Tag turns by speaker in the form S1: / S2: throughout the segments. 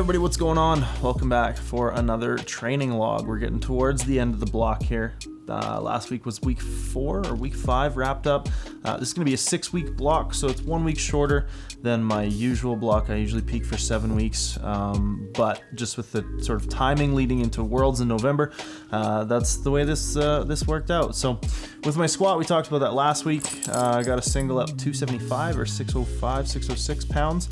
S1: everybody, what's going on? Welcome back for another training log. We're getting towards the end of the block here. Last week was week 4 or week 5 wrapped up. This is going to be a 6-week block, so it's 1 week shorter than my usual block. I usually peak for 7 weeks, but just with the sort of timing leading into Worlds in November, that's the way this worked out. So with my squat, we talked about that last week. I got a single up 275 or 605, 606 pounds,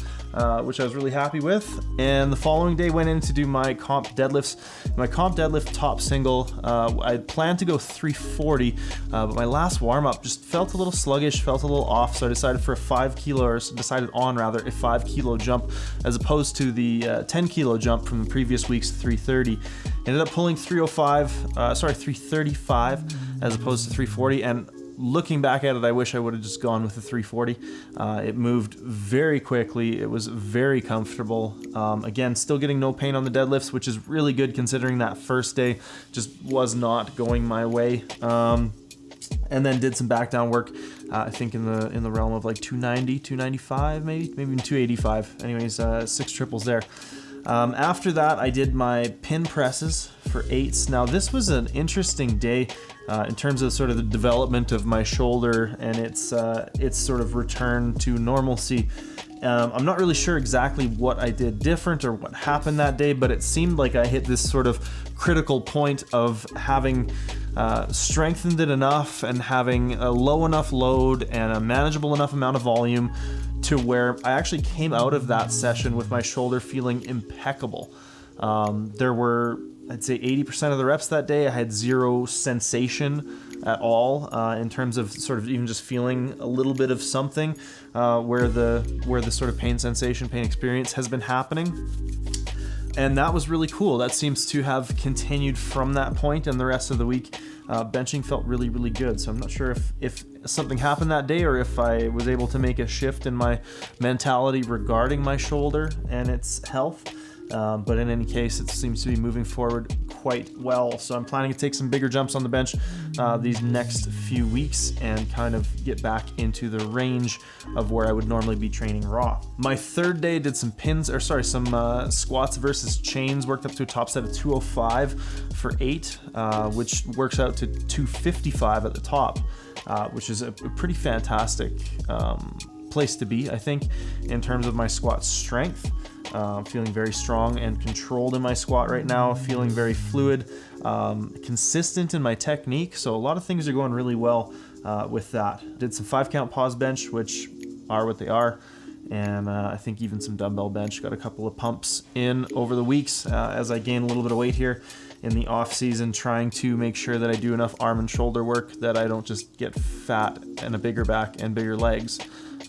S1: which I was really happy with. And the following day went in to do my comp deadlifts. My comp deadlift top single, I planned to go 340, but my last warm-up just felt a little sluggish, felt a little off, so I decided for a 5 kilo, or decided on rather, a 5 kilo jump as opposed to the 10 kilo jump from the previous week's 330. Ended up pulling 335 as opposed to 340, and looking back at it, I wish I would have just gone with the 340. It moved very quickly. It was very comfortable. Again, still getting no pain on the deadlifts, which is really good considering that first day just was not going my way. And then did some back down work, I think in the realm of like 290, 295, maybe even 285. Anyways, 6 triples there. After that, I did my pin presses for 8s. Now, this was an interesting day in terms of sort of the development of my shoulder and its sort of return to normalcy. I'm not really sure exactly what I did different or what happened that day, but it seemed like I hit this sort of critical point of having strengthened it enough and having a low enough load and a manageable enough amount of volume to where I actually came out of that session with my shoulder feeling impeccable. There were, I'd say 80% of the reps that day, I had zero sensation at all in terms of sort of even just feeling a little bit of something where the sort of pain experience has been happening. And that was really cool. That seems to have continued from that point, and the rest of the week benching felt really, really good. So I'm not sure if something happened that day or if I was able to make a shift in my mentality regarding my shoulder and its health. But in any case, it seems to be moving forward quite well. So I'm planning to take some bigger jumps on the bench these next few weeks and kind of get back into the range of where I would normally be training raw. My third day did some some squats versus chains, worked up to a top set of 205 for 8, which works out to 255 at the top, which is a pretty fantastic place to be, I think, in terms of my squat strength. Feeling very strong and controlled in my squat right now, feeling very fluid, consistent in my technique. So a lot of things are going really well with that. Did some 5 count pause bench, which are what they are. And I think even some dumbbell bench. Got a couple of pumps in over the weeks as I gain a little bit of weight here in the off season, trying to make sure that I do enough arm and shoulder work, that I don't just get fat and a bigger back and bigger legs.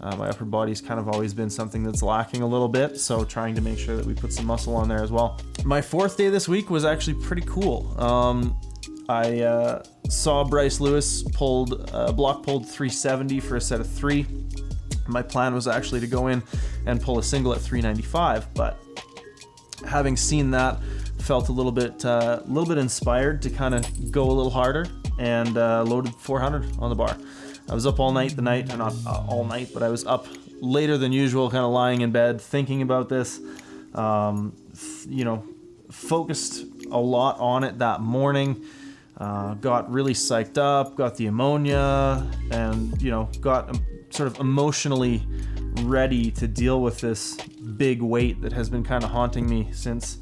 S1: My upper body's kind of always been something that's lacking a little bit, so trying to make sure that we put some muscle on there as well. My 4th day this week was actually pretty cool. I saw Bryce Lewis block pulled 370 for a set of 3. My plan was actually to go in and pull a single at 395, but having seen that, felt a little bit inspired to kind of go a little harder and loaded 400 on the bar. I was up all night not all night, but I was up later than usual, kind of lying in bed, thinking about this, focused a lot on it that morning, got really psyched up, got the ammonia, and, got sort of emotionally ready to deal with this big weight that has been kind of haunting me since,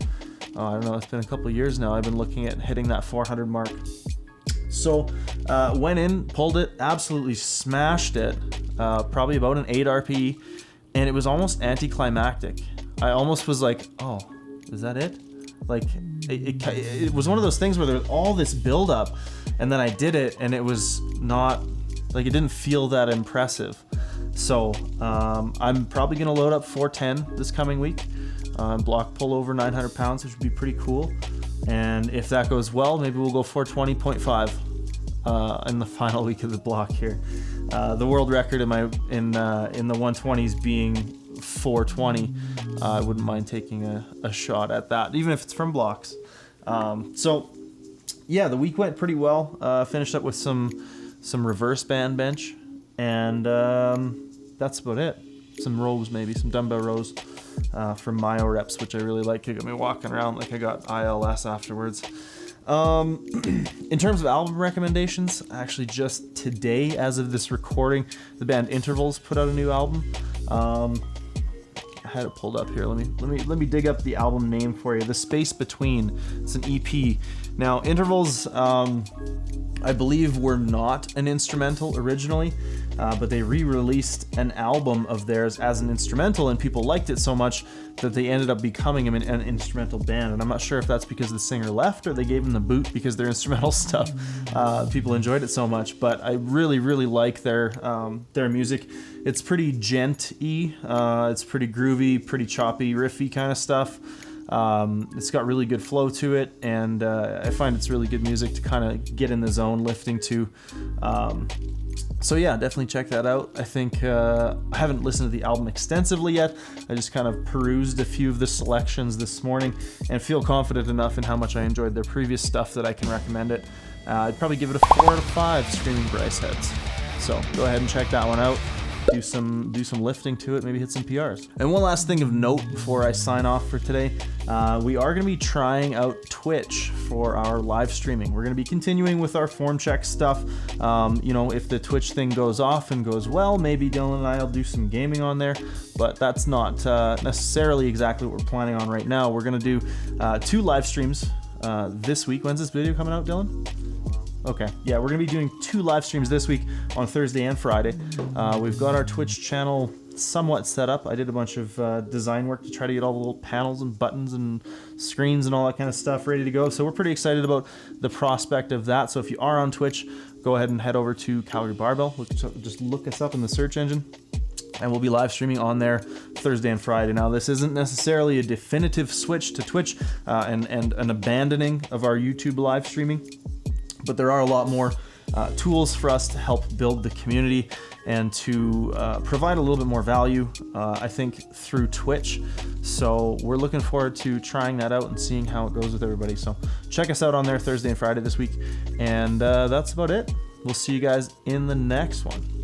S1: I don't know, it's been a couple of years now. I've been looking at hitting that 400 mark. So went in, pulled it, absolutely smashed it, probably about an 8 RPE, and it was almost anticlimactic. I almost was like, oh, is that it? Like, it was one of those things where there was all this buildup, and then I did it, and it was not, like, it didn't feel that impressive. So I'm probably going to load up 410 this coming week, block pull over 900 pounds, which would be pretty cool. And if that goes well, maybe we'll go 420.5 in the final week of the block here. The world record in the 120s being 420. I wouldn't mind taking a shot at that, even if it's from blocks. So yeah, the week went pretty well. Finished up with some reverse band bench, and that's about it. Some rows, maybe some dumbbell rows. from Myo Reps, which I really like. It got me walking around like I got ILS afterwards. In terms of album recommendations, actually just today, as of this recording, the band Intervals put out a new album. I had it pulled up here. Let me dig up the album name for you. The Space Between. It's an EP. Now, Intervals, I believe, were not an instrumental originally, but they re-released an album of theirs as an instrumental, and people liked it so much that they ended up becoming an instrumental band. And I'm not sure if that's because the singer left or they gave him the boot because their instrumental stuff, people enjoyed it so much. But I really, really like their music. It's pretty gent-y, it's pretty groovy, pretty choppy, riffy kind of stuff. It's got really good flow to it, and I find it's really good music to kind of get in the zone lifting to. So yeah, definitely check that out. I think I haven't listened to the album extensively yet. I just kind of perused a few of the selections this morning and feel confident enough in how much I enjoyed their previous stuff that I can recommend it. I'd probably give it a 4 out of 5 Screaming Bryce heads. So go ahead and check that one out. Do some lifting to it, maybe hit some PRs. And one last thing of note before I sign off for today, we are going to be trying out Twitch for our live streaming. We're going to be continuing with our form check stuff. If the Twitch thing goes off and goes well, maybe Dylan and I will do some gaming on there, but that's not necessarily exactly what we're planning on right now. We're going to do 2 live streams this week. When's this video coming out, Dylan? Okay, yeah, we're going to be doing 2 live streams this week on Thursday and Friday. We've got our Twitch channel somewhat set up. I did a bunch of design work to try to get all the little panels and buttons and screens and all that kind of stuff ready to go. So we're pretty excited about the prospect of that. So if you are on Twitch, go ahead and head over to Calgary Barbell. Just look us up in the search engine, and we'll be live streaming on there Thursday and Friday. Now, this isn't necessarily a definitive switch to Twitch and an abandoning of our YouTube live streaming, but there are a lot more tools for us to help build the community and to provide a little bit more value, I think, through Twitch. So we're looking forward to trying that out and seeing how it goes with everybody. So check us out on there Thursday and Friday this week. And that's about it. We'll see you guys in the next one.